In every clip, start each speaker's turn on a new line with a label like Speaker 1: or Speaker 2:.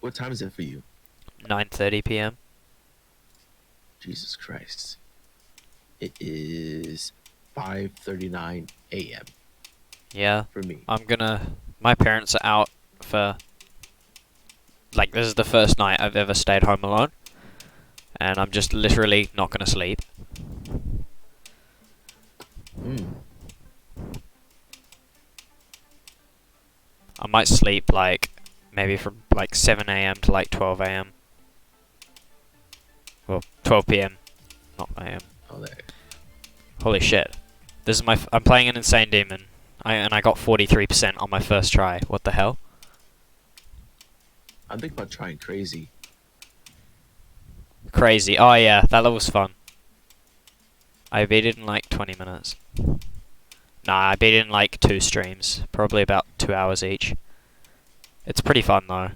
Speaker 1: What time is it for you?
Speaker 2: 9:30 p.m.
Speaker 1: Jesus Christ. It is 5:39 a.m.
Speaker 2: Yeah,
Speaker 1: for me.
Speaker 2: My parents are out for, like, this is the first night I've ever stayed home alone, and I'm just literally not gonna sleep.
Speaker 1: Hmm.
Speaker 2: I might sleep, like, maybe from, like, 7 a.m. to, like, 12 a.m. Well, 12 p.m., not a.m.
Speaker 1: Oh, there.
Speaker 2: Holy shit. This is I'm playing an Insane Demon, and I got 43% on my first try. What the hell?
Speaker 1: I'm thinking about trying crazy.
Speaker 2: Crazy. Oh yeah, that level's fun. I beat it in like 20 minutes. Nah, I beat it in like 2 streams. Probably about 2 hours each. It's pretty fun though.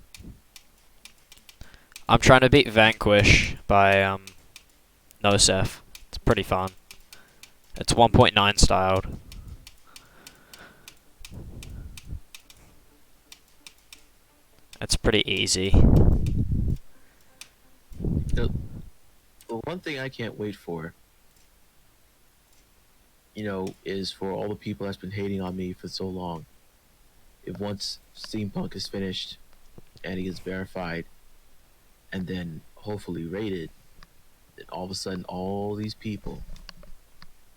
Speaker 2: I'm trying to beat Vanquish by Nosef. It's pretty fun. It's 1.9 styled. It's pretty easy.
Speaker 1: The, the one thing I can't wait for, is for all the people that's been hating on me for so long. If once Steampunk is finished and he gets verified and then hopefully rated, then all of a sudden all these people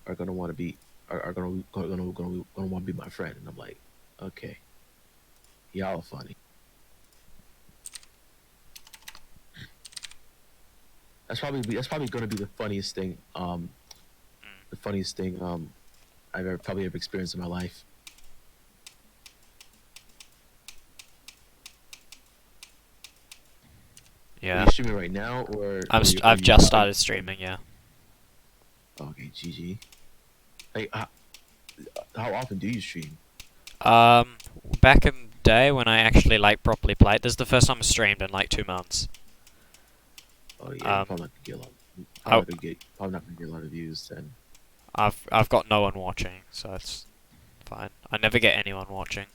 Speaker 1: are gonna want to be are gonna want to be my friend, and I'm like, okay, y'all are funny. That's probably gonna be the funniest thing. The funniest thing I've probably ever experienced in my life. Are
Speaker 2: Yeah.
Speaker 1: you streaming right now, or
Speaker 2: I've just started streaming, yeah.
Speaker 1: Okay, GG. Hey, how often do you stream?
Speaker 2: Um, Back in the day when I actually like properly played, this is the first time I streamed in like 2 months.
Speaker 1: Oh yeah, you're probably not gonna get a lot.
Speaker 2: I,
Speaker 1: Probably not gonna get a lot of views then.
Speaker 2: I've got no one watching, so it's fine. I never get anyone watching.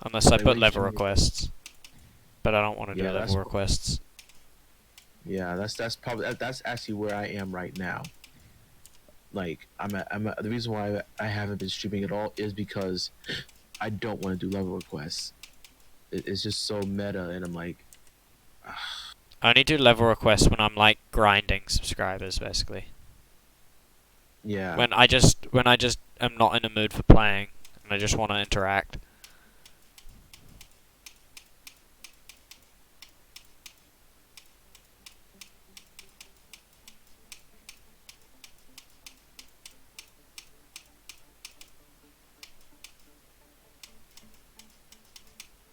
Speaker 2: Unless I
Speaker 1: Like, what
Speaker 2: put
Speaker 1: are you
Speaker 2: level
Speaker 1: streaming?
Speaker 2: requests. But I don't want to do
Speaker 1: Yeah,
Speaker 2: level requests.
Speaker 1: that's probably that's actually where I am right now. Like the reason why I haven't been streaming at all is because I don't want to do level requests. It's just so meta, and I'm like,
Speaker 2: I only do level requests when I'm like grinding subscribers, basically.
Speaker 1: yeah.
Speaker 2: When I just am not in a mood for playing and I just want to interact.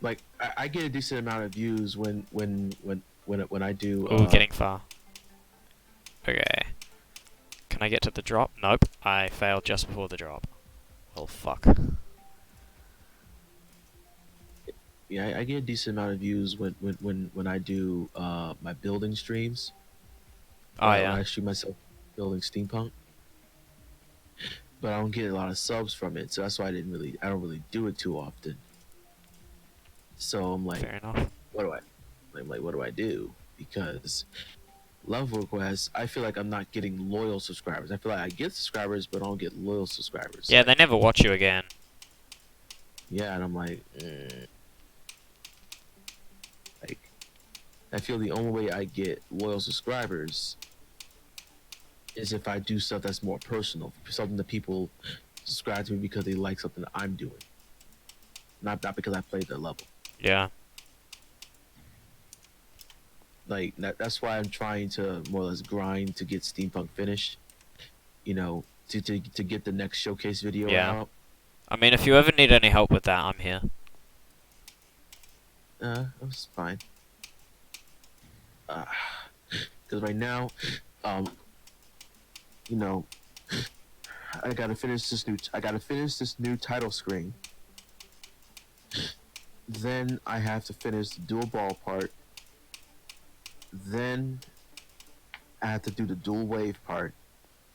Speaker 1: Like I get a decent amount of views when I do.
Speaker 2: Ooh, getting far. Okay. Can I get to the drop? Nope. I failed just before the drop. Well, fuck.
Speaker 1: Yeah, I get a decent amount of views when I do my building streams.
Speaker 2: Oh
Speaker 1: When
Speaker 2: yeah.
Speaker 1: I stream myself building steampunk, but I don't get a lot of subs from it, so that's why I don't really do it too often. So I'm like,
Speaker 2: Fair enough.
Speaker 1: what do I? I'm like, what do I do? Because love requests, I feel like I'm not getting loyal subscribers. I feel like I get subscribers, but I don't get loyal subscribers.
Speaker 2: Yeah, they
Speaker 1: Like,
Speaker 2: never watch you again.
Speaker 1: yeah, and I'm like, I feel the only way I get loyal subscribers is if I do stuff that's more personal, something that people subscribe to me because they like something that I'm doing, not because I played their level.
Speaker 2: Yeah.
Speaker 1: Like that's why I'm trying to more or less grind to get steampunk finished. To get the next showcase video
Speaker 2: Yeah.
Speaker 1: out.
Speaker 2: I mean, if you ever need any help with that, I'm here.
Speaker 1: That's fine. Because right now, um, you know, I gotta finish this new title screen. Then I have to finish the dual ball part. Then I have to do the dual wave part.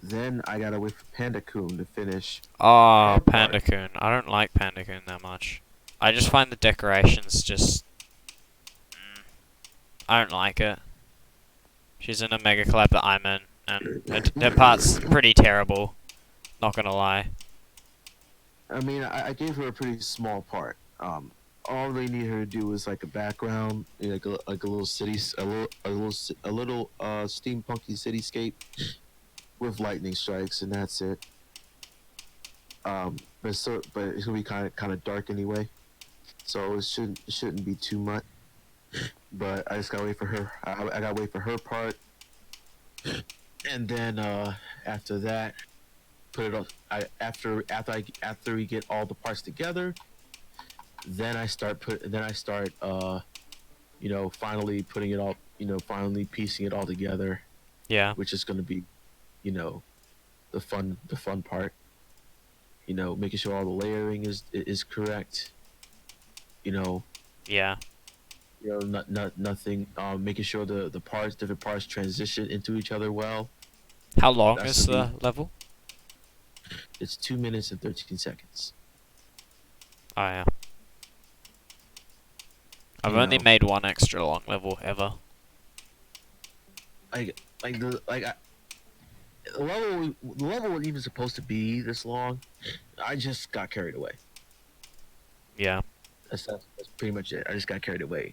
Speaker 1: Then I gotta wait for Panda-kun to finish
Speaker 2: Oh,
Speaker 1: her part.
Speaker 2: Panda-kun. I don't like Panda-kun that much. I just find the decorations just I don't like it. She's in a mega collab that I'm in, and her part's pretty terrible. Not gonna lie.
Speaker 1: I mean, I gave her a pretty small part. All they need her to do is like a background, like a little a little steampunky cityscape with lightning strikes, and that's it. But it's gonna be kind of dark anyway, so it shouldn't be too much. But I just gotta wait for her. I gotta wait for her part, and then after that, put it on. After we get all the parts together, then I start finally putting it all, finally piecing it all together,
Speaker 2: Yeah.
Speaker 1: which is gonna be, the fun part. Making sure all the layering is correct. You know,
Speaker 2: Yeah.
Speaker 1: Nothing. Making sure the different parts transition into each other well.
Speaker 2: How long
Speaker 1: That's
Speaker 2: is
Speaker 1: gonna
Speaker 2: the level?
Speaker 1: It's 2 minutes and 13 seconds.
Speaker 2: Oh yeah. I've
Speaker 1: You
Speaker 2: only
Speaker 1: know.
Speaker 2: made one extra long level ever.
Speaker 1: The level wasn't even supposed to be this long. I just got carried away.
Speaker 2: Yeah.
Speaker 1: That's pretty much it. I just got carried away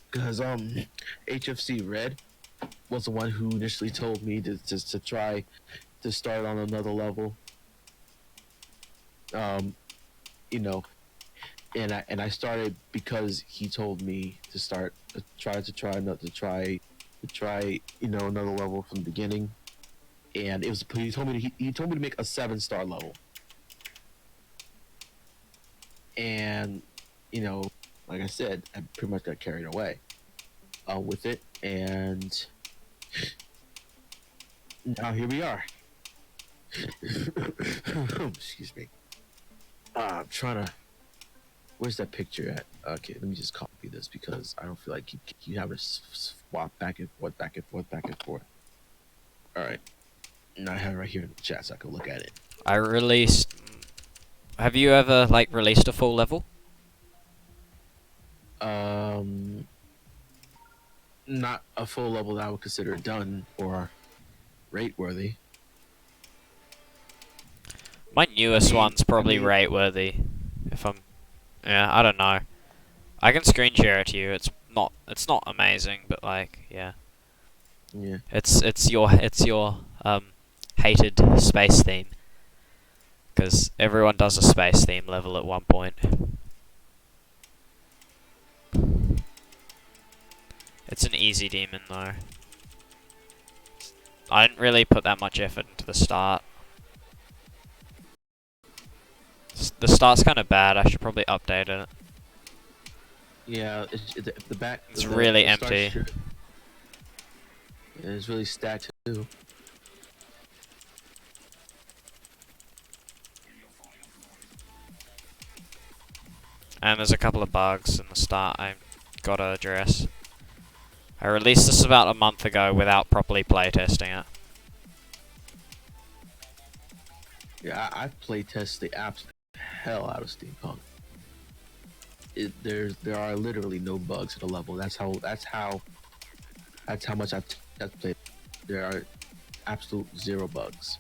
Speaker 1: because HFC Red was the one who initially told me to try to start on another level. You know, and I started because he told me to start to try another level from the beginning, and he told me to make a 7-star level, and like I said, I pretty much got carried away with it, and now here we are. Excuse me. I'm trying to. Where's that picture at? Okay, let me just copy this because I don't feel like you have to swap back and forth, back and forth, back and forth. All right, and I have it right here in the chat so I can look at it.
Speaker 2: I released. Have you ever released a full level?
Speaker 1: Not a full level that I would consider done or rate worthy.
Speaker 2: My newest one's probably
Speaker 1: I mean,
Speaker 2: rate worthy. If I'm, yeah, I don't know. I can screen share it to you. It's not amazing, but yeah.
Speaker 1: Yeah.
Speaker 2: It's your hated space theme. Because everyone does a space theme level at one point. It's an easy demon though. I didn't really put that much effort into the start. The start's kind of bad. I should probably update it.
Speaker 1: Yeah, the back.
Speaker 2: It's really
Speaker 1: the
Speaker 2: empty.
Speaker 1: And it's really stacked too.
Speaker 2: And there's a couple of bugs in the start I gotta address. I released this about a month ago without properly playtesting it.
Speaker 1: Yeah, I've playtested the absolute hell out of Steampunk. There are literally no bugs at the level. That's how much I've played. There are absolute 0 bugs.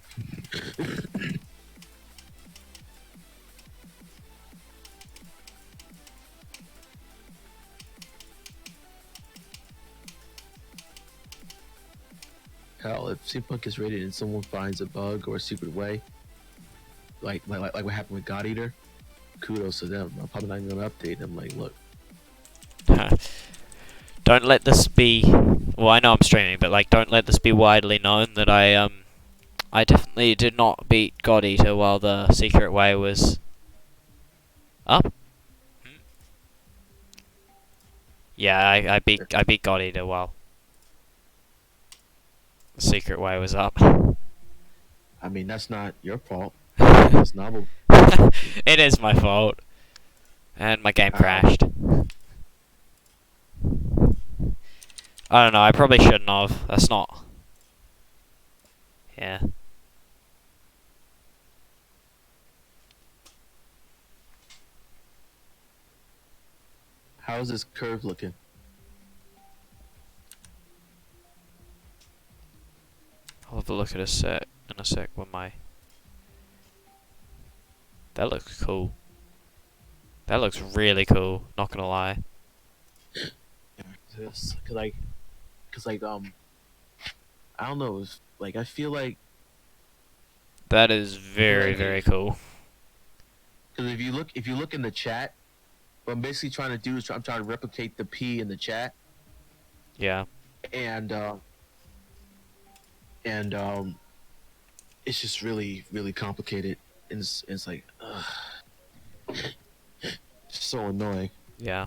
Speaker 1: Hell, if Steampunk is rated and someone finds a bug or a secret way, like what happened with God Eater, kudos to them. I'm probably not even gonna update them. Like, look,
Speaker 2: Don't let this be. Well, I know I'm streaming, but don't let this be widely known that I definitely did not beat God Eater while the secret way was up. Yeah, I beat God Eater while the secret way was up.
Speaker 1: I mean that's not your fault. It's novel.
Speaker 2: It is my fault. And my game crashed. I don't know, I probably shouldn't have. That's not... Yeah.
Speaker 1: How's this curve looking?
Speaker 2: have a look at a sec in a sec when my. That looks cool. That looks really cool. Not gonna lie.
Speaker 1: Cause I don't know. Like I feel like
Speaker 2: That is very cool.
Speaker 1: because if you look in the chat, what I'm basically trying to do is I'm trying to replicate the P in the chat,
Speaker 2: Yeah.
Speaker 1: and and it's just really complicated, and it's like it's so annoying.
Speaker 2: Yeah.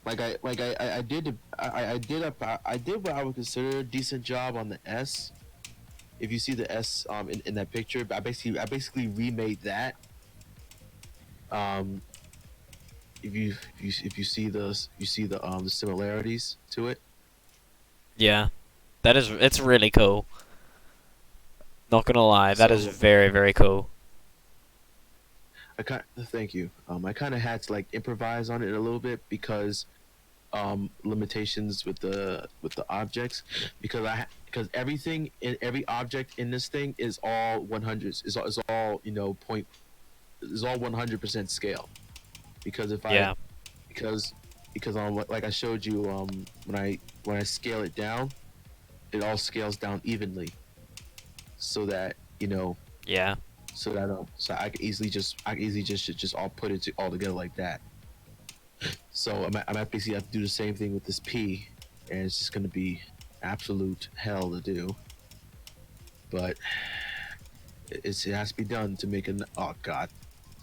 Speaker 1: I did what I would consider a decent job on the S. If you see the S in that picture, I basically remade that. If you see the similarities to it.
Speaker 2: Yeah. That is. It's really cool. Not gonna lie. That is
Speaker 1: So
Speaker 2: very cool.
Speaker 1: thank you. I kind of had to like improvise on it a little bit because limitations with the objects, because everything in every object in this thing is all 100s, is all point, is all 100% scale. Because if
Speaker 2: Yeah.
Speaker 1: because like I showed you, when I scale it down, it all scales down evenly, so that
Speaker 2: Yeah.
Speaker 1: so I can easily just all put it all together like that. So I'm basically have to do the same thing with this P, and it's just gonna be absolute hell to do. But it has to be done to make to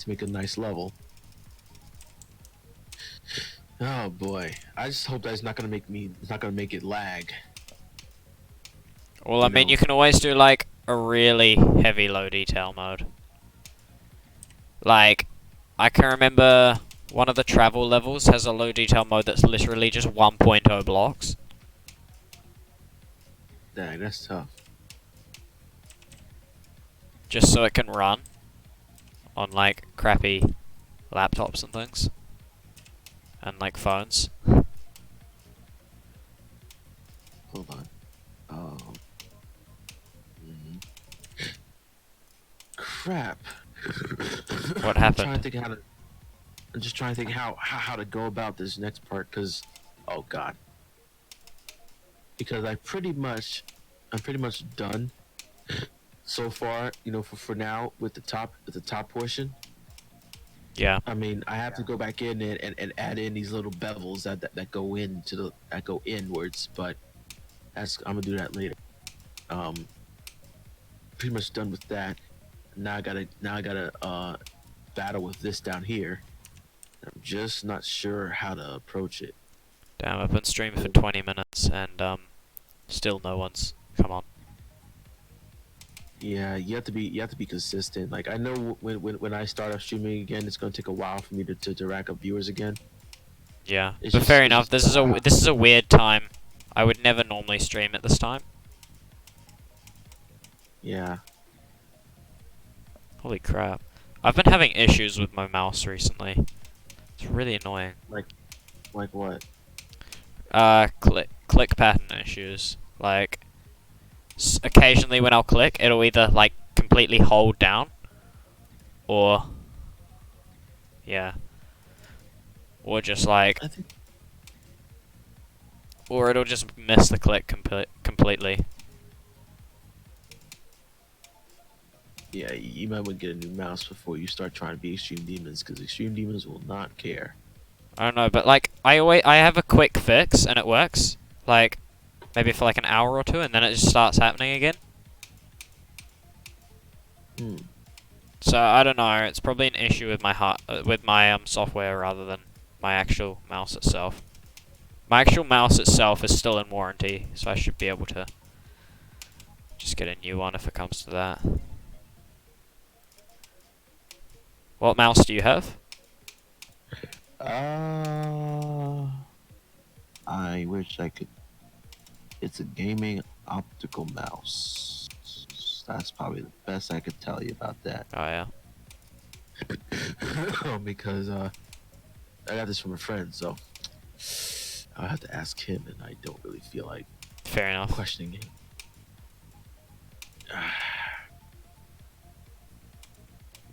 Speaker 1: make a nice level. Oh boy, I just hope that it's not gonna make it lag.
Speaker 2: Well, I mean, you can always do like a really heavy low detail mode. Like, I can remember one of the travel levels has a low detail mode that's literally just 1.0 blocks.
Speaker 1: Dang, that's tough.
Speaker 2: Just so it can run on like crappy laptops and things. And like phones.
Speaker 1: Hold on. Crap.
Speaker 2: What happened?
Speaker 1: I'm just trying to think how to go about this next part, because oh god. Because I'm pretty much done so far, for now with the top portion.
Speaker 2: Yeah.
Speaker 1: I mean, I have to go back in and add in these little bevels that go that go inwards, but I'm gonna do that later. Pretty much done with that. Now I gotta battle with this down here. I'm just not sure how to approach it.
Speaker 2: Damn, I've been streaming for 20 minutes and still no one's come on.
Speaker 1: Yeah, you have to be consistent. Like I know when I start up streaming again, it's gonna take a while for me to rack up viewers again.
Speaker 2: Yeah, but fair enough. This is a weird time. I would never normally stream at this time.
Speaker 1: Yeah.
Speaker 2: Holy crap! I've been having issues with my mouse recently. It's really annoying.
Speaker 1: Like what?
Speaker 2: Click pattern issues. Like, occasionally when I'll click, it'll either like completely hold down, or yeah, or just like, or it'll just miss the click completely.
Speaker 1: Yeah, you might want to get a new mouse before you start trying to be Extreme Demons, because Extreme Demons will not care.
Speaker 2: I don't know, but like I have a quick fix and it works. Like maybe for like an hour or two, and then it just starts happening again. So I don't know. It's probably an issue with my software rather than my actual mouse itself. My actual mouse itself is still in warranty, so I should be able to just get a new one if it comes to that. What mouse do you have?
Speaker 1: I wish I could. It's a gaming optical mouse. That's probably the best I could tell you about that.
Speaker 2: Oh yeah.
Speaker 1: Because I got this from a friend, so I'll have to ask him, and I don't really feel like.
Speaker 2: Fair enough.
Speaker 1: questioning it.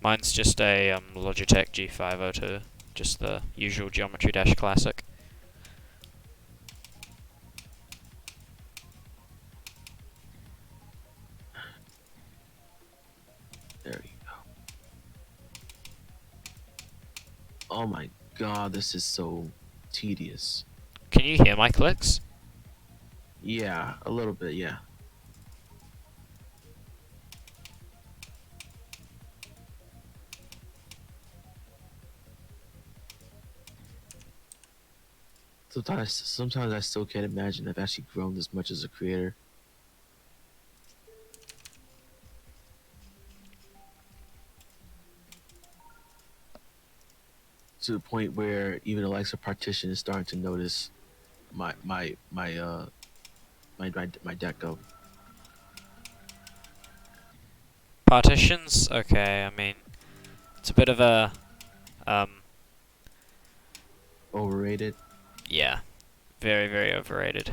Speaker 2: Mine's just a Logitech G502, just the usual Geometry Dash Classic.
Speaker 1: There you go. Oh my god, this is so tedious.
Speaker 2: Can you hear my clicks?
Speaker 1: Yeah, a little bit, yeah. Sometimes I still can't imagine I've actually grown this much as a creator. To the point where even Alexa Partition is starting to notice my deco.
Speaker 2: Partitions? Okay, I mean, it's a bit of a,
Speaker 1: Overrated.
Speaker 2: yeah, very, very overrated.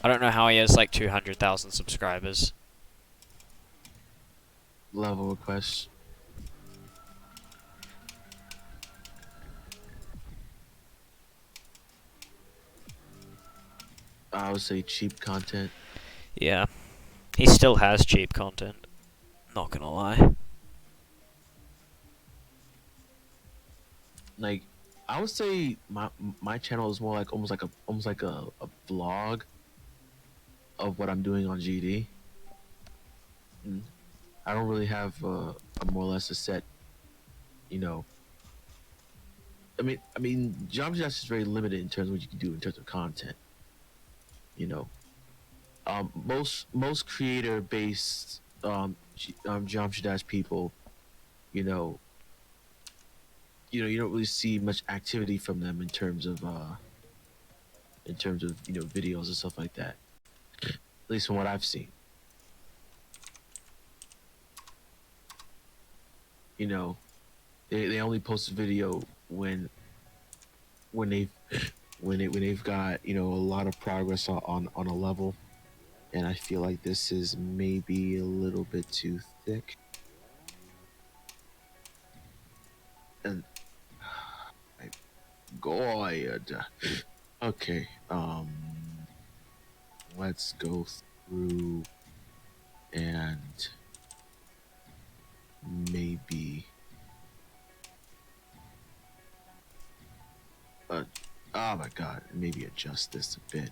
Speaker 2: I don't know how he has like 200,000 subscribers.
Speaker 1: Level requests. I would say cheap content.
Speaker 2: Yeah, he still has cheap content. Not gonna lie.
Speaker 1: Like, I would say my channel is more like almost like a vlog of what I'm doing on GD. I don't really have a more or less a set, you know. Geometry Dash is very limited in terms of what you can do in terms of content. You know, most creator based Geometry Dash people, you know, you don't really see much activity from them in terms of videos and stuff like that. At least from what I've seen. You know, they only post a video when they've when they've got a lot of progress on a level, and I feel like this is maybe a little bit too thick. And my God. Okay, let's go through and maybe oh my god, maybe adjust this a bit.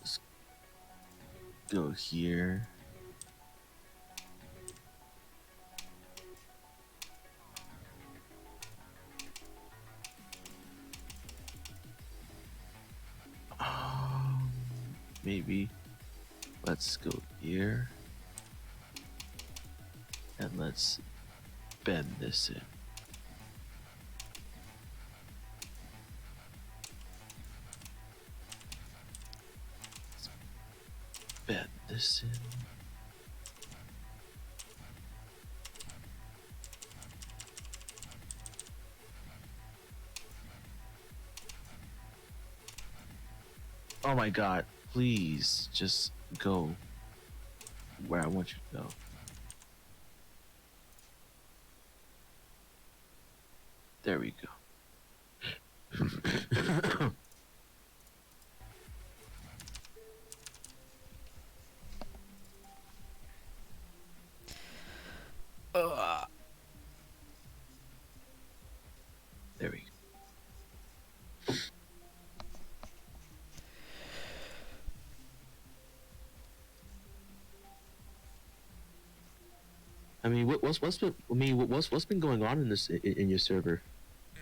Speaker 1: Let's go here. Maybe let's go here and let's bend this in. Let's bend this in. Oh my god, please just go where I want you to go. There we go. There we go. I mean, what's been going on in in your server?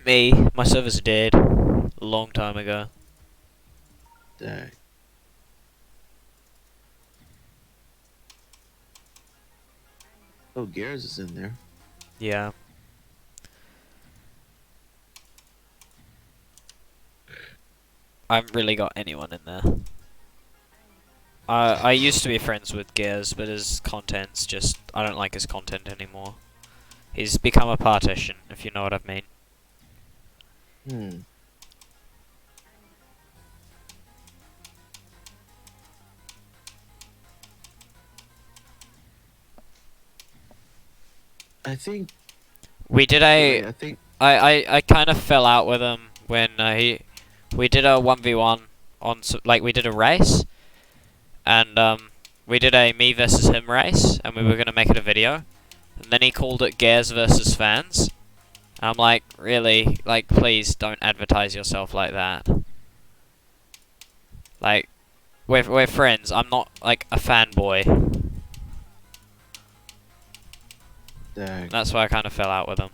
Speaker 2: Me, my server's dead. A long time ago.
Speaker 1: Dang. Oh, Garrus is in there.
Speaker 2: Yeah. I haven't really got anyone in there. I used to be friends with Gears, but his content's just I don't like his content anymore. He's become a partition, if you know what I mean.
Speaker 1: Hmm. I think.
Speaker 2: We did
Speaker 1: I
Speaker 2: a
Speaker 1: think.
Speaker 2: I kind of fell out with him when we did a 1v1 on like we did a race and we did a me versus him race and we were gonna make it a video and then he called it Gears versus fans. And I'm like, really? Like, please don't advertise yourself like that. Like, we're friends. I'm not like a fanboy.
Speaker 1: Dang.
Speaker 2: That's why I kind of fell out with him.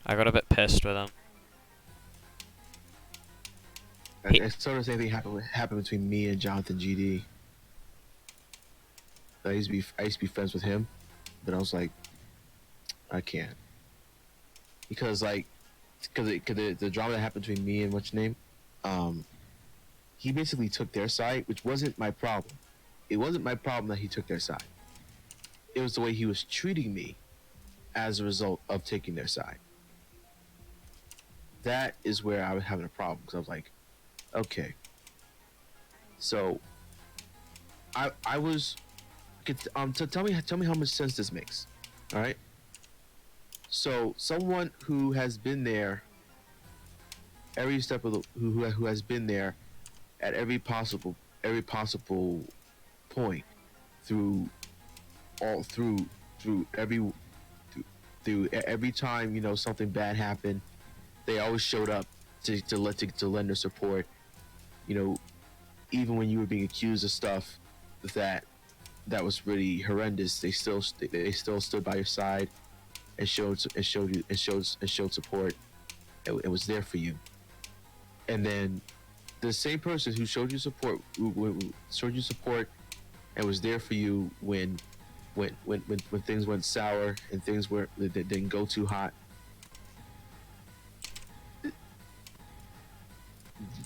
Speaker 2: I got a bit pissed with him.
Speaker 1: It's sort of the same thing happened between me and Jonathan GD. I used to be friends with him, but I was like, I can't because the drama that happened between me and what's your name, he basically took their side, which wasn't my problem. It wasn't my problem that he took their side. It was the way he was treating me as a result of taking their side. That is where I was having a problem because I was like, okay, so I was so tell me how much sense this makes. All right. So someone who has been there every step of the who has been there at every possible point through all through every time something bad happened, they always showed up to lend their support. Even when you were being accused of stuff that was really horrendous, they still stood by your side and showed support and was there for you. And then the same person who showed you support and was there for you when things went sour and things that didn't go too hot,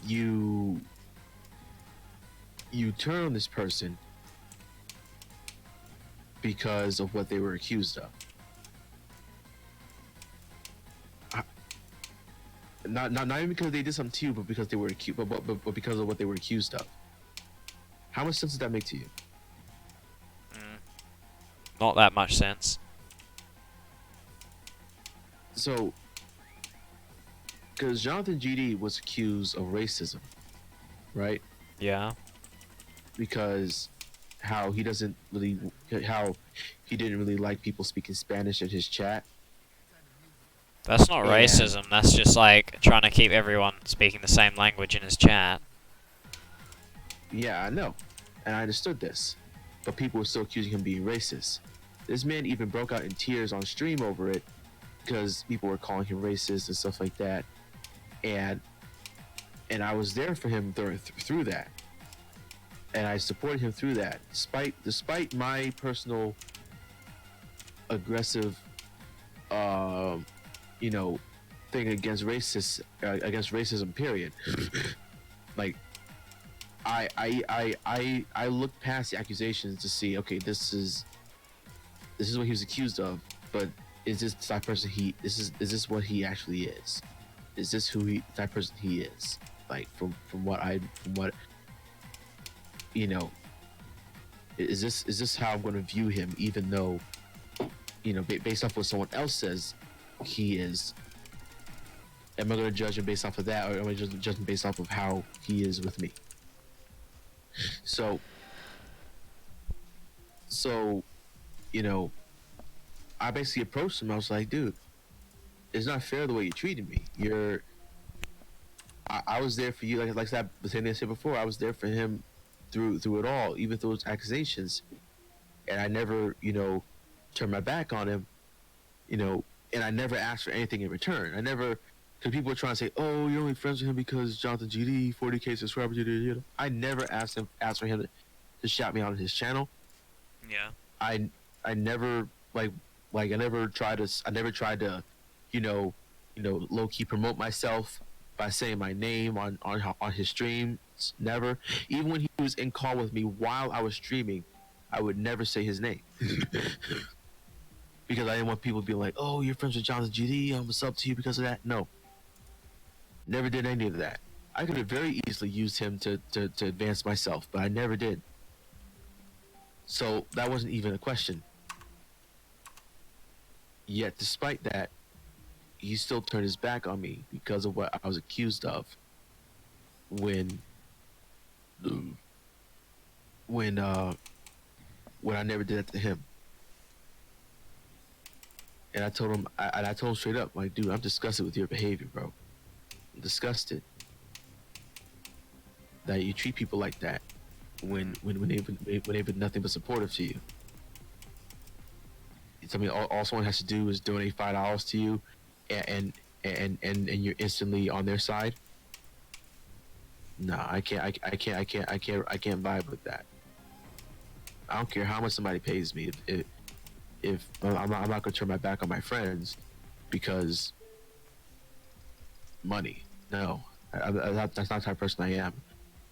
Speaker 1: you turn on this person because of what they were accused of. Not even because they did something to you, but because they were accused, but because of what they were accused of. How much sense does that make to you?
Speaker 2: Not that much sense.
Speaker 1: So, because Jonathan GD was accused of racism, right?
Speaker 2: Yeah.
Speaker 1: Because how he didn't really like people speaking Spanish in his chat.
Speaker 2: That's not racism, that's just like trying to keep everyone speaking the same language in his chat.
Speaker 1: Yeah, I know. And I understood this. But people were still accusing him of being racist. This man even broke out in tears on stream over it because people were calling him racist and stuff like that. And I was there for him through that. And I supported him through that. Despite my personal aggressive thing against racism period. Like I looked past the accusations to see, okay, this is what he was accused of, but is this the type of person is this what he actually is? Is this the type of person he is? Like from what is this how I'm going to view him, even though based off what someone else says he is? Am I going to judge him based off of that, or am I just judging based off of how he is with me? So I basically approached him. I was like, dude, it's not fair the way you treated me. I was there for you, like that. The same thing I said before. I was there for him through it all, even through those accusations, and I never, turned my back on him, and I never asked for anything in return. I never, because people were trying to say, oh, you're only friends with him because Jonathan GD, 40K subscribers. I never asked for him to shout me out on his channel.
Speaker 2: Yeah.
Speaker 1: I never I never tried to low key promote myself by saying my name on his streams. Never. Even when he was in call with me while I was streaming, I would never say his name because I didn't want people to be like, "Oh, you're friends with Jonathan GD. I'm what's up to you because of that." No, never did any of that. I could have very easily used him to advance myself, but I never did. So that wasn't even a question. Yet, despite that, he still turned his back on me because of what I was accused of when when uh when I never did that to him. And I told him straight up, like, dude, I'm disgusted with your behavior, bro. I'm disgusted that you treat people like that when they've been nothing but supportive to you. You tell me all someone has to do is donate $5 to you, and and you're instantly on their side. No, I can't. I can't vibe with that. I don't care how much somebody pays me. If I'm not gonna turn my back on my friends because money. No, that's not the type of person I am.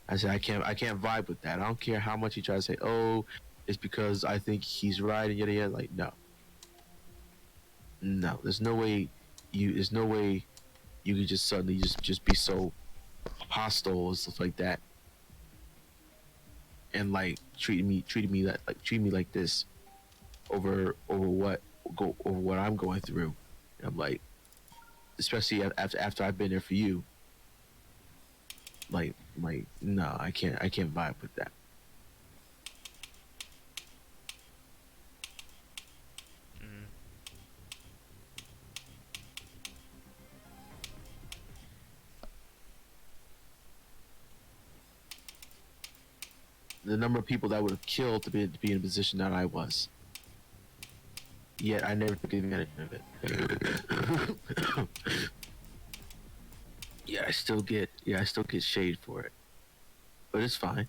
Speaker 1: I said I can't vibe with that. I don't care how much he tries to say, oh, it's because I think he's right and yada yada. Like, no. There's no way you could just suddenly just be so hostile and stuff like that, and like treating me like this over what I'm going through. And I'm like, especially after I've been there for you. Like no, I can't vibe with that.
Speaker 2: Mm.
Speaker 1: The number of people that would have killed to be in a position that I was. Yet I never took advantage of it. I still get shade for it, but it's fine.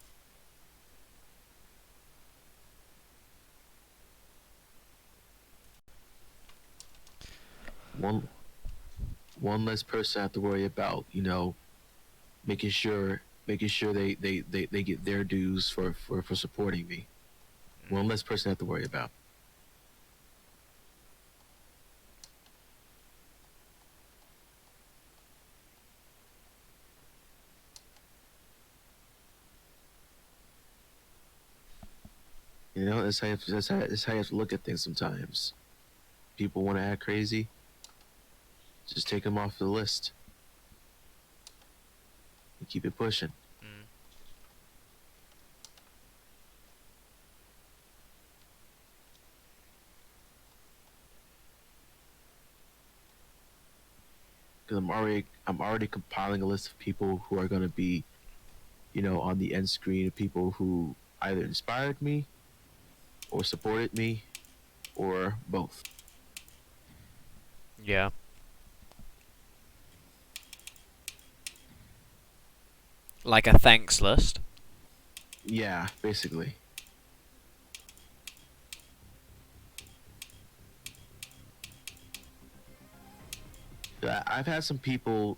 Speaker 1: One less person I have to worry about, making sure they get their dues for supporting me. One less person I have to worry about. That's how you have to look at things sometimes. People want to act crazy, just take them off the list and keep it pushing.
Speaker 2: Mm.
Speaker 1: Because I'm already compiling a list of people who are going to be, on the end screen, of people who either inspired me or supported me or both.
Speaker 2: Yeah. Like a thanks list.
Speaker 1: Yeah, basically. I've had some people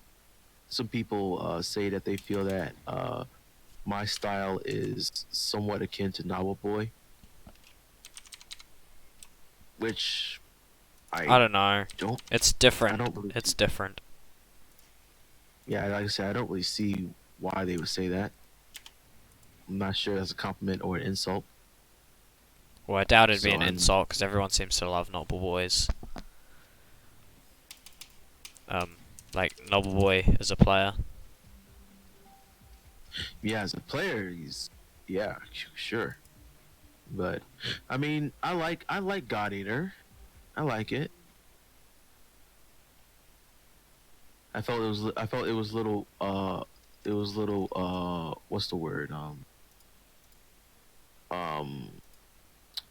Speaker 1: say that they feel that my style is somewhat akin to Novel Boy, which
Speaker 2: I don't know. It's different.
Speaker 1: I don't really
Speaker 2: It's different.
Speaker 1: Yeah, like I said, I don't really see why they would say that. I'm not sure that's a compliment or an insult.
Speaker 2: Well, I doubt it'd be
Speaker 1: So
Speaker 2: an insult because everyone seems to love Noble Boys. Like Noble Boy as a player.
Speaker 1: Yeah, as a player, sure. But I mean, I like God Eater. I like it. I felt it was little what's the word um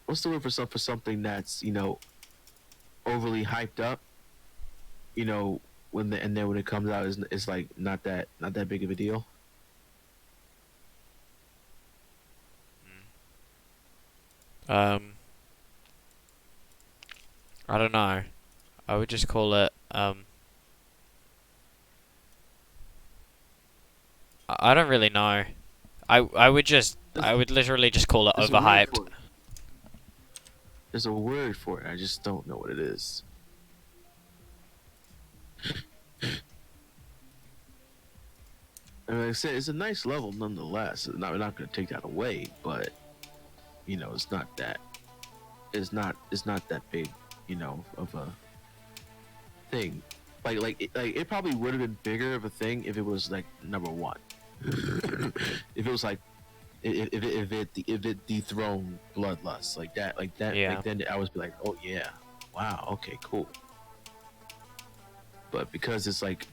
Speaker 1: what's the word for something that's overly hyped up, and then when it comes out it's like not that big of a deal.
Speaker 2: I don't know. I would just call it I don't really know. I would literally just call it
Speaker 1: There's a word
Speaker 2: overhyped.
Speaker 1: for it. There's a word for it. I just don't know what it is. And like I said, it's a nice level nonetheless. We're not going to take that away, but you know, it's not that. It's not that big, you know, of a thing. Like it probably would have been bigger of a thing if it was like number one. If it was like if it dethroned Bloodlust like that,
Speaker 2: Yeah.
Speaker 1: like then I would be like, oh yeah, wow, okay, cool. But because it's like,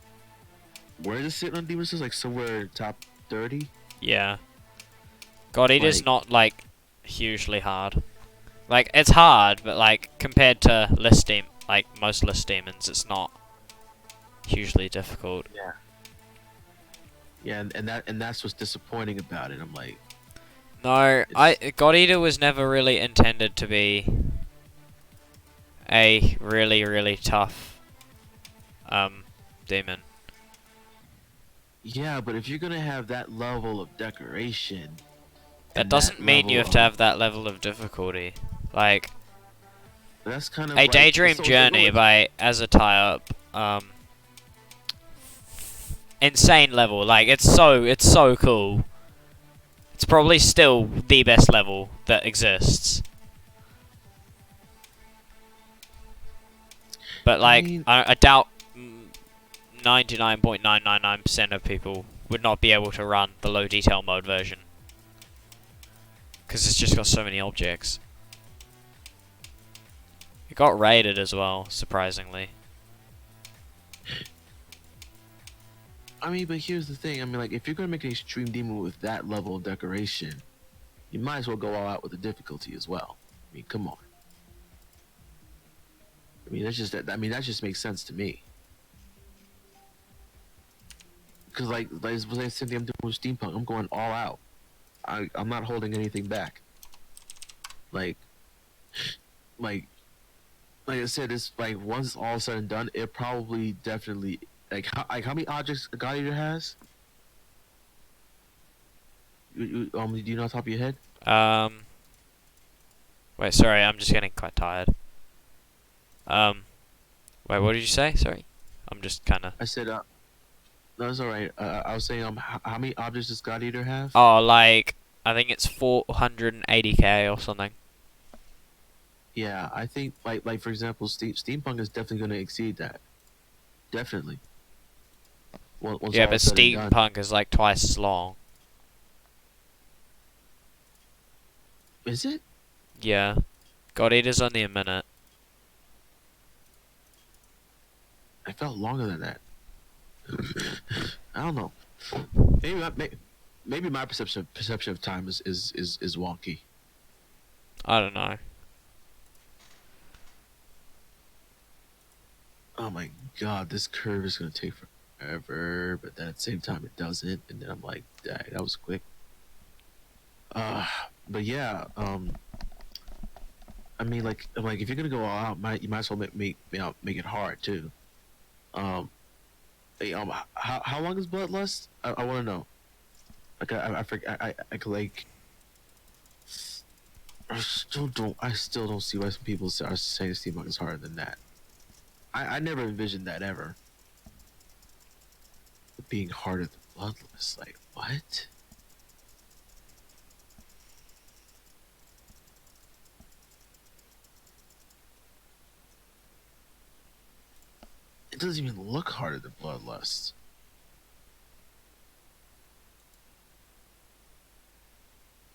Speaker 1: where is it sitting on Demon Souls? Like somewhere top 30.
Speaker 2: Yeah. God Eater's
Speaker 1: Like-
Speaker 2: not like hugely hard. Like it's hard, but like compared to like most list demons, it's not hugely difficult.
Speaker 1: Yeah. Yeah, and that's what's disappointing about it. I'm like,
Speaker 2: No, God Eater was never really intended to be a really tough demon.
Speaker 1: yeah, but if you're gonna have that level of decoration,
Speaker 2: That
Speaker 1: and
Speaker 2: doesn't mean you
Speaker 1: level
Speaker 2: have to
Speaker 1: of-
Speaker 2: have that level of difficulty. Like
Speaker 1: That's kind of
Speaker 2: a
Speaker 1: like,
Speaker 2: Daydream
Speaker 1: it's
Speaker 2: Journey
Speaker 1: like,
Speaker 2: by as a tie-up, insane level. Like it's so cool. It's probably still the best level that exists. But like,
Speaker 1: mean-
Speaker 2: I doubt 99.999% of people would not be able to run the low detail mode version. Because it's just got so many objects. It got raided as well, surprisingly.
Speaker 1: I mean, but here's the thing. I mean, like, if you're gonna make an extreme demon with that level of decoration, you might as well go all out with the difficulty as well. I mean, come on. I mean, that's just that. I mean, that just makes sense to me. Because like the same thing I'm doing with Steampunk. I'm going all out. I'm not holding anything back. Like I said, it's like once it's all said and done, it probably definitely like how many objects a God Eater has? Do you know off the top of your head?
Speaker 2: Wait, sorry, I'm just getting quite tired. Wait, what did you say? Sorry, I'm just kind of.
Speaker 1: I said, no, it's all right. I was saying, how many objects does God Eater have?
Speaker 2: Oh, like I think it's 480k or something.
Speaker 1: Yeah, I think like for example, Steampunk is definitely going to exceed that. Definitely. Once
Speaker 2: Yeah,
Speaker 1: all
Speaker 2: but
Speaker 1: is said and done.
Speaker 2: Steampunk is like twice as long.
Speaker 1: Is it?
Speaker 2: Yeah, God Eater's only a minute.
Speaker 1: I felt longer than that. I don't know. Maybe my perception of time is wonky.
Speaker 2: I don't know.
Speaker 1: Oh my god, this curve is gonna take forever, but then at the same time it doesn't, and then I'm like, dang, that was quick. But yeah, I mean, like if you're gonna go all out, you might as well make it hard too. Hey, how long is Bloodlust? I want to know. Like I forget. I could like. I still don't see why some people are saying Steampunk is harder than that. I never envisioned that ever. Being harder than Bloodlust, like what? It doesn't even look harder than Bloodlust.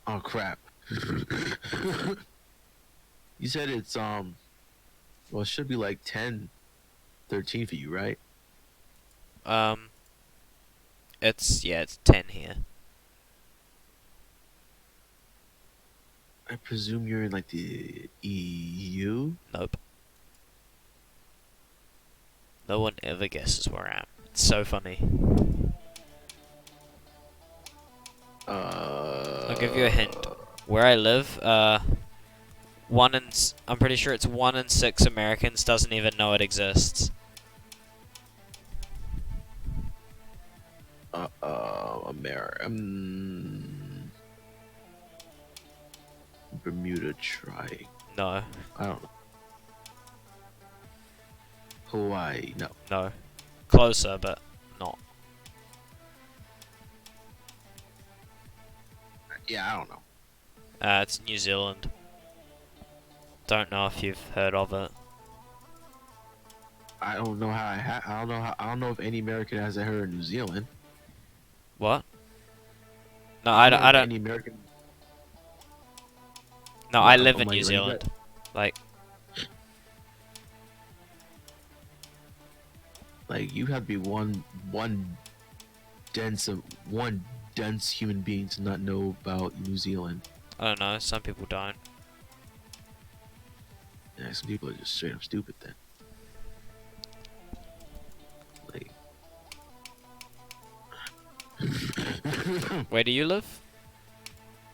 Speaker 1: Oh crap. You said it's well, it should be like 10, 13 for you, right?
Speaker 2: It's 10 here.
Speaker 1: I presume you're in like the EU.
Speaker 2: Nope. No one ever guesses where I am. It's so funny. I'll give you a hint. Where I live, I'm pretty sure it's 1 in 6 Americans doesn't even know it exists.
Speaker 1: America. Bermuda Triangle.
Speaker 2: No.
Speaker 1: I don't know. Hawaii. No.
Speaker 2: No. Closer, but not.
Speaker 1: Yeah, I don't know.
Speaker 2: It's New Zealand. Don't know if you've heard of it.
Speaker 1: I don't know how I don't know how I don't know if any American has heard of New Zealand.
Speaker 2: What? No,
Speaker 1: I
Speaker 2: I
Speaker 1: don't know if
Speaker 2: don't.
Speaker 1: any American.
Speaker 2: No,
Speaker 1: What,
Speaker 2: I live in
Speaker 1: like,
Speaker 2: New Zealand. Like,
Speaker 1: you have to be one dense human being to not know about New Zealand.
Speaker 2: I don't know. Some people don't.
Speaker 1: Yeah, some people are just straight up stupid then. Like,
Speaker 2: Where do you live?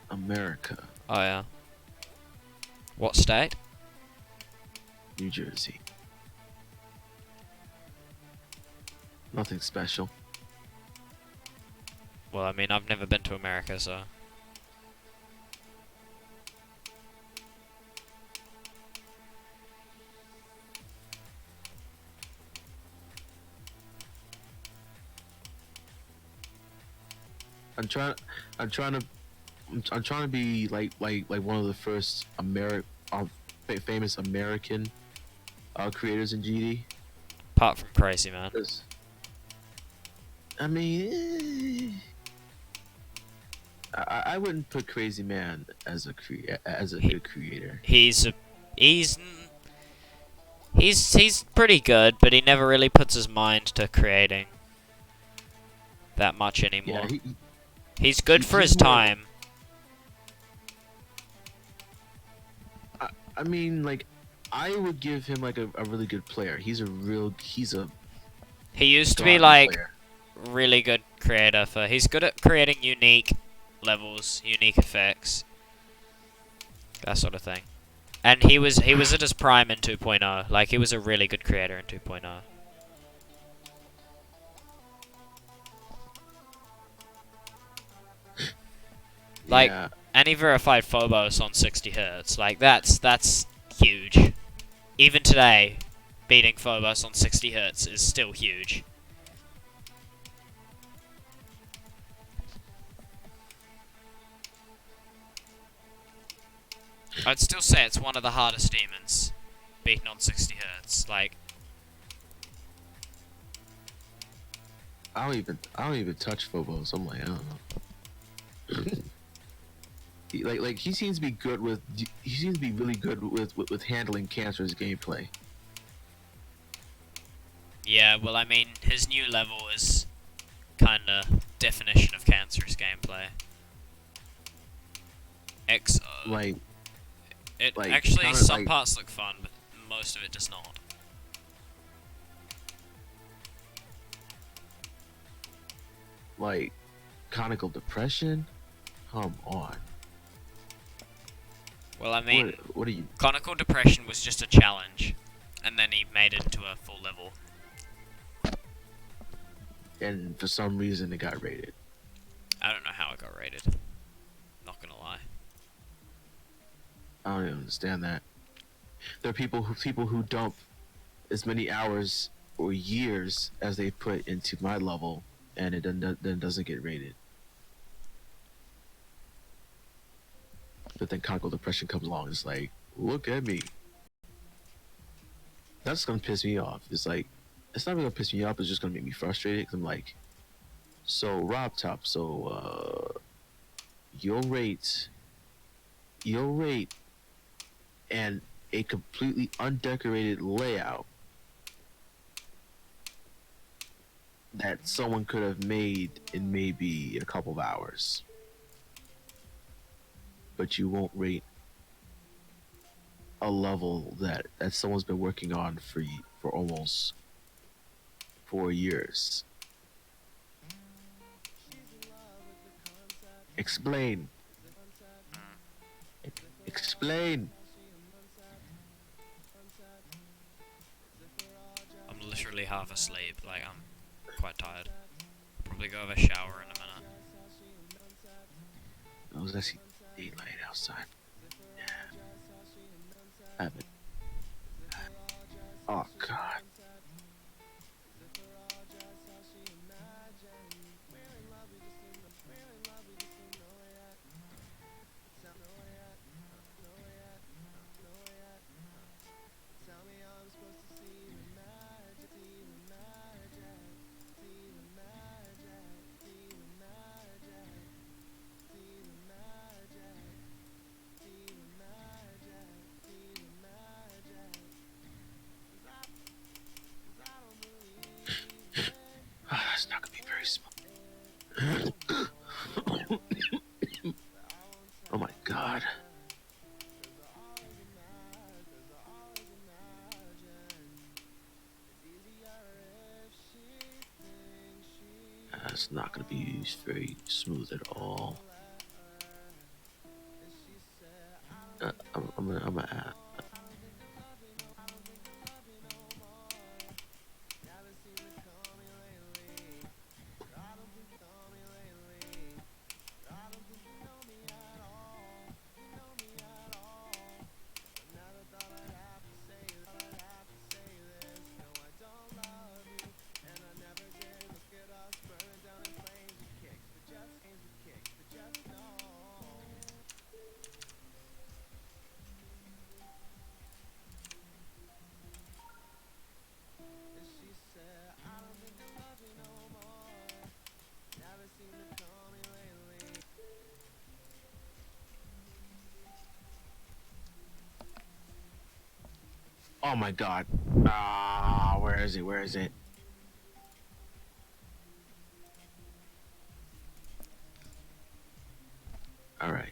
Speaker 1: America,
Speaker 2: Oh yeah. What state?
Speaker 1: New Jersey. Nothing special.
Speaker 2: Well, I mean, I've never been to America, so.
Speaker 1: I'm trying to be like one of the first famous American creators in GD.
Speaker 2: Apart from Crazy Man.
Speaker 1: I mean, I wouldn't put Crazy Man as a good creator.
Speaker 2: He's pretty good, but he never really puts his mind to creating that much anymore.
Speaker 1: Yeah,
Speaker 2: he's good for
Speaker 1: he's
Speaker 2: his
Speaker 1: more-
Speaker 2: time.
Speaker 1: I mean, like, I would give him like a really good player. He's a
Speaker 2: He used to be
Speaker 1: godly
Speaker 2: like
Speaker 1: player.
Speaker 2: really good creator for. He's good at creating unique levels, unique effects, that sort of thing. And he was at his prime in 2.0. Like, he was a really good creator in 2.0. Like,
Speaker 1: Yeah.
Speaker 2: and he verified Phobos on 60 Hz. Like, that's huge. Even today, beating Phobos on 60 Hz is still huge. I'd still say it's one of the hardest demons beaten on 60 Hz. Like,
Speaker 1: I don't even touch Phobos. I'm like, I don't know. he seems to be good with. He seems to be really good with handling cancer's gameplay.
Speaker 2: yeah, well, I mean, his new level is kinda definition of cancerous gameplay.
Speaker 1: Like,
Speaker 2: It
Speaker 1: like,
Speaker 2: actually,
Speaker 1: kinda
Speaker 2: some
Speaker 1: like-
Speaker 2: parts look fun, but most of it does not.
Speaker 1: like conical depression. Come on.
Speaker 2: Well, I mean,
Speaker 1: What are you?
Speaker 2: conical depression was just a challenge, and then he made it into a full level.
Speaker 1: And for some reason, it got rated.
Speaker 2: I don't know how it got rated. Not gonna lie.
Speaker 1: I don't even understand that. There are people who dump as many hours or years as they put into my level, and it then doesn't get rated. But then conical depression comes along. It's like, look at me. That's gonna piss me off. It's like, it's not really gonna piss me off. It's just gonna make me frustrated. Cause I'm like, so Rob Top, your rate, and a completely undecorated layout that someone could have made in maybe a couple of hours. But you won't rate a level that someone's been working on for almost 4 years. Explain. Explain.
Speaker 2: I'm literally half asleep. Like, I'm quite tired. Probably go have a shower in a minute.
Speaker 1: as I see daylight outside. Have it. Oh God. It's not gonna be very small. Oh my God. It's not gonna be very smooth at all. I'm gonna add. Oh my God. Ah, where is it? Where is it? All right.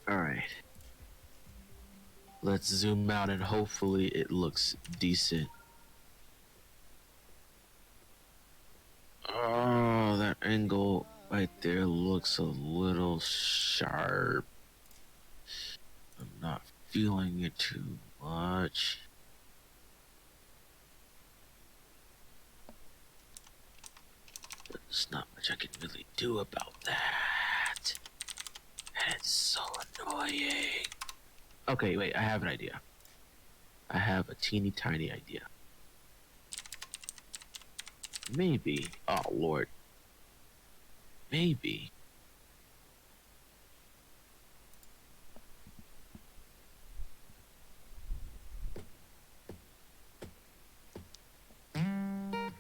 Speaker 1: All right. Let's zoom out and hopefully it looks decent. Oh, that angle right there looks a little sharp. I'm not feeling it too much. But there's not much I can really do about that. And it's so annoying. Okay, wait, I have an idea. I have a teeny tiny idea. Maybe, oh Lord, maybe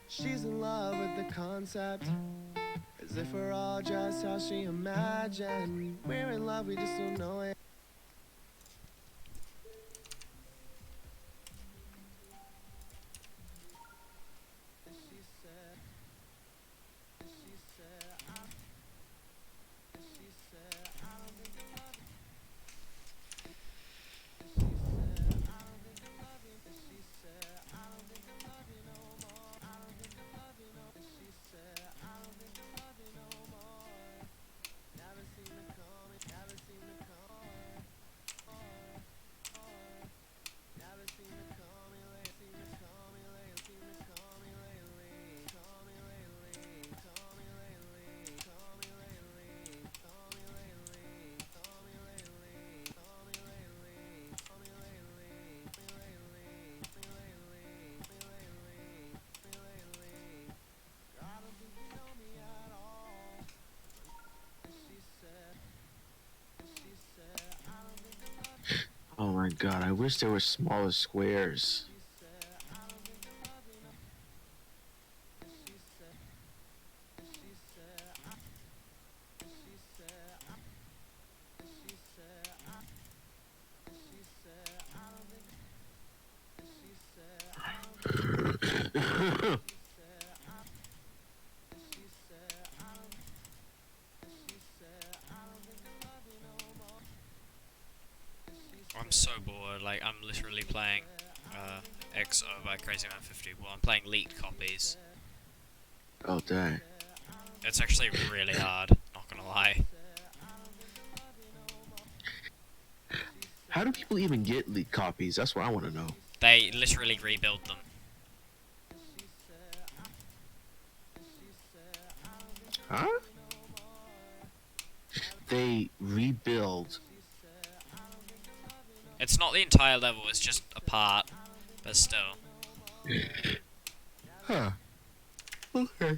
Speaker 3: she's in love with the concept, as if we're all just how she imagined. We're in love, we just don't know it.
Speaker 1: Oh my God, I wish there were smaller squares.
Speaker 2: I'm so bored. Like, I'm literally playing XO by Crazy Man 50. Well, I'm playing leaked copies.
Speaker 1: Oh dang.
Speaker 2: It's actually really hard, not gonna lie.
Speaker 1: How do people even get leaked copies? That's what I want to know.
Speaker 2: They literally rebuild them.
Speaker 1: Huh? They rebuild.
Speaker 2: It's not the entire level, it's just a part, but still.
Speaker 1: Huh. Okay.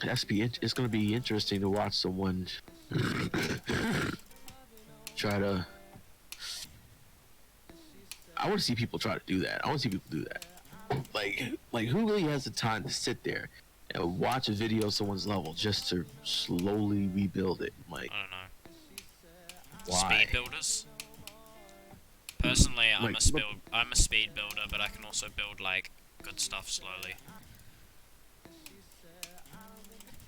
Speaker 1: It's gonna be interesting to watch someone try to. I want to see people try to do that. I want to see people do that. Like who really has the time to sit there and watch a video of someone's level just to slowly rebuild it? Like,
Speaker 2: I don't know.
Speaker 1: why?
Speaker 2: Speed builders? Personally, I'm
Speaker 1: Like,
Speaker 2: a speed builder, but I can also build like good stuff slowly.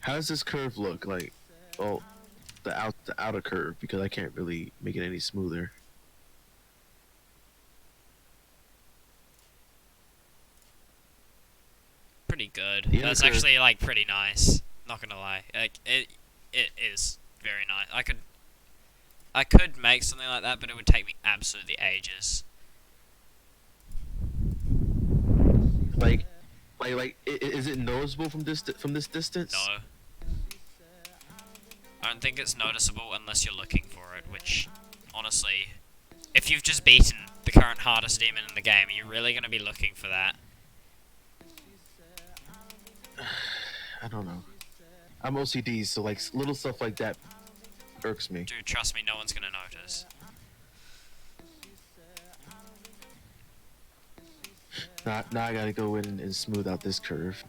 Speaker 1: How does this curve look like? Oh, the outer curve, because I can't really make it any smoother.
Speaker 2: Pretty good.
Speaker 1: The
Speaker 2: That's
Speaker 1: inner curve-
Speaker 2: actually like pretty nice. Not gonna lie, like it is very nice. I could make something like that, but it would take me absolutely ages.
Speaker 1: Is it noticeable from this distance?
Speaker 2: No. I don't think it's noticeable unless you're looking for it, which, honestly, if you've just beaten the current hardest demon in the game, are you really going to be looking for that?
Speaker 1: I don't know. I'm OCD, so like little stuff like that irks me.
Speaker 2: Dude, trust me, no one's going to notice.
Speaker 1: Now I gotta go in and smooth out this curve.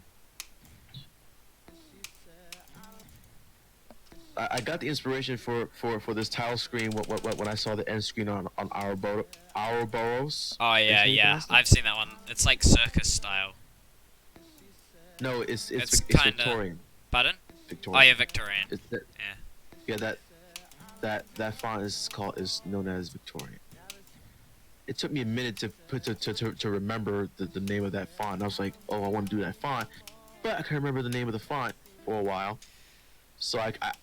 Speaker 1: I got the inspiration for this tile screen when I saw the end screen on Ouroboros.
Speaker 2: Oh, yeah, yeah. I've seen that one. It's like circus style.
Speaker 1: No, it's
Speaker 2: kinda-
Speaker 1: Victorian.
Speaker 2: Pardon?
Speaker 1: Victorian.
Speaker 2: Oh, yeah, Victorian.
Speaker 1: Yeah, that font is known as Victorian. It took me a minute to remember the name of that font. I was like, oh, I want to do that font, but I couldn't remember the name of the font for a while. So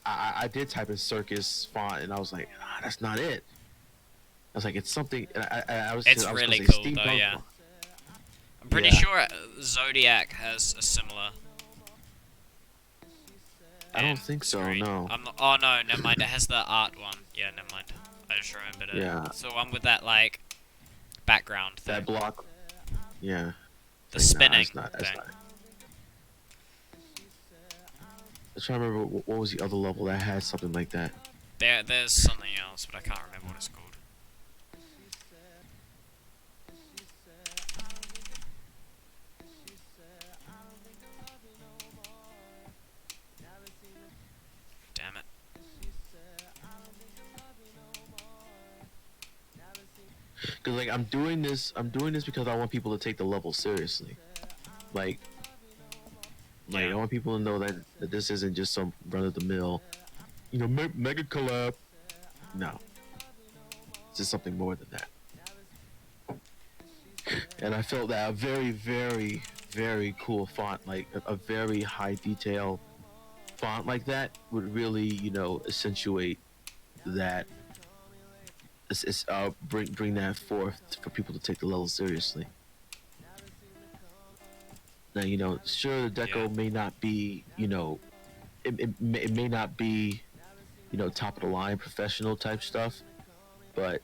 Speaker 1: I did type in circus font, and I was like, that's not it. I was like, it's something. And I was.
Speaker 2: It's
Speaker 1: I was
Speaker 2: really
Speaker 1: gonna say
Speaker 2: cool, though,
Speaker 1: steampunk
Speaker 2: yeah.
Speaker 1: font.
Speaker 2: I'm pretty
Speaker 1: Yeah.
Speaker 2: sure Zodiac has a similar.
Speaker 1: I don't think so.
Speaker 2: screen.
Speaker 1: No.
Speaker 2: Oh no, never mind. It has the art one. Yeah, never mind. I just remembered it.
Speaker 1: Yeah.
Speaker 2: It's the one with that like background thing.
Speaker 1: That block. Yeah.
Speaker 2: The
Speaker 1: Like,
Speaker 2: spinning
Speaker 1: that's
Speaker 2: thing.
Speaker 1: not it. I'm trying to remember what was the other level that had something like that.
Speaker 2: There's something else, but I can't remember what it's called. Damn it.
Speaker 1: Cause like I'm doing this because I want people to take the level seriously. Like
Speaker 2: Yeah.
Speaker 1: I want people to know that this isn't just some run of the mill, mega collab. No, this is something more than that. And I felt that a very, very, very cool font, like a very high detail font like that, would really, accentuate that. Bring that forth for people to take the level seriously. Now, sure, the deco may not be, it may not be, top of the line professional type stuff, but,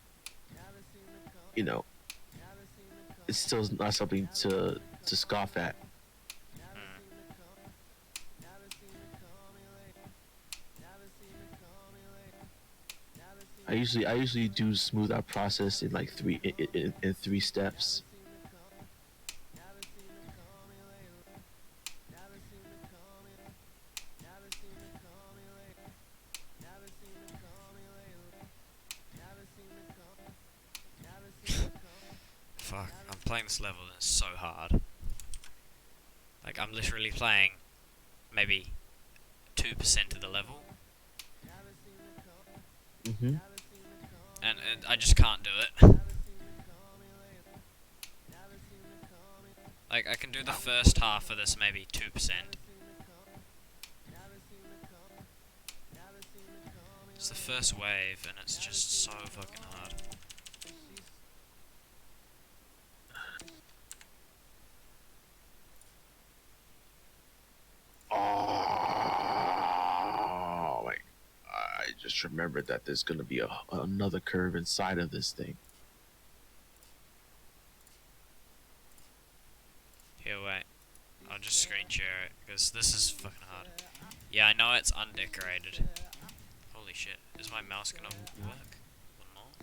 Speaker 1: it's still not something to scoff at. I usually do smooth out process in like in 3 steps.
Speaker 2: Fuck, I'm playing this level and it's so hard. Like, I'm literally playing maybe 2% of the level,
Speaker 1: Mm-hmm.
Speaker 2: and I just can't do it. Like, I can do the first half of this maybe 2%. It's the first wave, and it's just so fucking hard.
Speaker 1: Oh my! I just remembered that there's gonna be another curve inside of this thing.
Speaker 2: Here, wait. I'll just screen share it, because this is fucking hard. Yeah, I know it's undecorated. Holy shit. Is my mouse gonna work? Or not?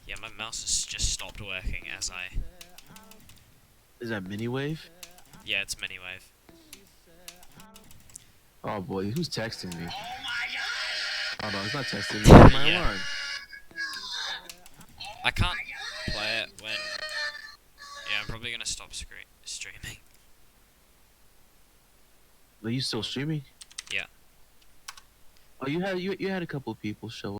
Speaker 2: Yeah, my mouse has just stopped working as I...
Speaker 1: Is that mini wave?
Speaker 2: Yeah, it's mini wave.
Speaker 1: Oh boy, who's texting me? Oh no, it's not texting me. It's my
Speaker 2: Yeah.
Speaker 1: alarm.
Speaker 2: I can't play it when... Yeah, I'm probably gonna stop streaming.
Speaker 1: Are you still streaming?
Speaker 2: Yeah.
Speaker 1: Oh, you had a couple of people show